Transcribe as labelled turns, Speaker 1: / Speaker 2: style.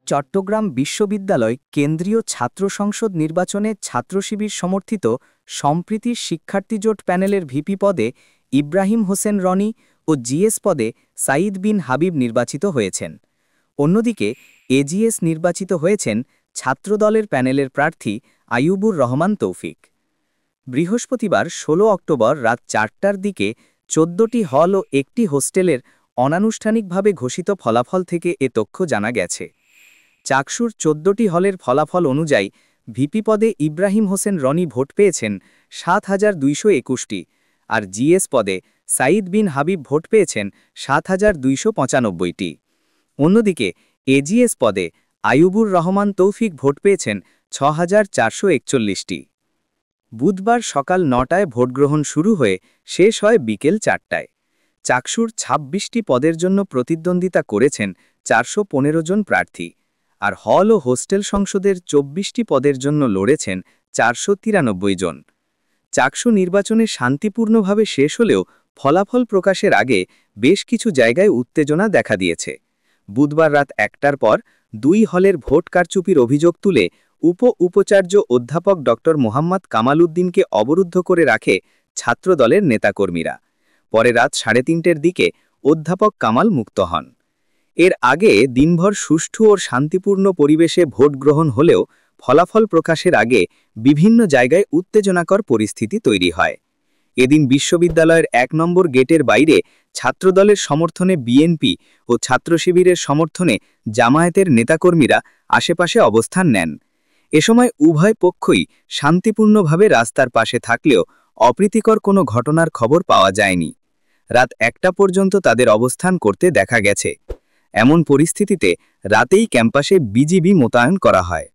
Speaker 1: চট্টগ্রাম বিশ্ববিদ্যালয় কেন্দ্রীয় ছাত্র সংসদ নির্বাচনে ছাত্রশিবির সমর্থিত সম্প্রীতির শিক্ষার্থী জোট প্যানেলের ভিপি পদে ইব্রাহিম হোসেন রনি ও জিএস পদে সাঈদ বিন হাবিব নির্বাচিত হয়েছেন। অন্যদিকে এজিএস নির্বাচিত হয়েছেন ছাত্রদলের প্যানেলের প্রার্থী আইয়ুবুর রহমান তৌফিক। বৃহস্পতিবার ১৬ অক্টোবর রাত ৪টার দিকে ১৪টি হল ও একটি হোস্টেলের অনানুষ্ঠানিকভাবে ঘোষিত ফলাফল থেকে এ তথ্য জানা গেছে। চাকসুর ১৪টি হলের ফলাফল অনুযায়ী ভিপি পদে ইব্রাহিম হোসেন রনি ভোট পেয়েছেন ৭,২২১টি, আর জিএস পদে সাঈদ বিন হাবিব ভোট পেয়েছেন ৭,২৯৫টি। অন্যদিকে এজিএস পদে আইয়ুবুর রহমান তৌফিক ভোট পেয়েছেন ৬,৪৪১টি। বুধবার সকাল ৯টায় ভোটগ্রহণ শুরু হয়ে শেষ হয় বিকেল ৪টায়। চাকসুর ২৬টি পদের জন্য প্রতিদ্বন্দ্বিতা করেছেন ৪১৫ জন প্রার্থী, আর হল ও হোস্টেল সংসদের ২৪টি পদের জন্য লড়েছেন ৪৯৩ জন। চাকসু নির্বাচনে শান্তিপূর্ণভাবে শেষ হলেও ফলাফল প্রকাশের আগে বেশ কিছু জায়গায় উত্তেজনা দেখা দিয়েছে। বুধবার রাত ১টার পর ২ হলের ভোট কারচুপির অভিযোগ তুলে উপাচার্য অধ্যাপক ড মোহাম্মদ কামাল উদ্দিনকে অবরুদ্ধ করে রাখে ছাত্রদলের নেতাকর্মীরা। পরে রাত ৩:৩০টার দিকে অধ্যাপক কামাল মুক্ত হন। এর আগে দিনভর সুষ্ঠু ও শান্তিপূর্ণ পরিবেশে ভোট গ্রহণ হলেও ফলাফল প্রকাশের আগে বিভিন্ন জায়গায় উত্তেজনাকর পরিস্থিতি তৈরি হয়। এদিন বিশ্ববিদ্যালয়ের ১ নম্বর গেটের বাইরে ছাত্রদলের সমর্থনে বিএনপি ও ছাত্রশিবিরের সমর্থনে জামায়াতের নেতাকর্মীরা আশেপাশে অবস্থান নেন। এ সময় উভয় পক্ষই শান্তিপূর্ণভাবে রাস্তার পাশে থাকলেও অপ্রীতিকর কোনো ঘটনার খবর পাওয়া যায়নি। রাত ১টা পর্যন্ত তাদের অবস্থান করতে দেখা গেছে। এমন পরিস্থিতিতে রাতেই ক্যাম্পাসে বিজিবি মোতায়েন করা হয়।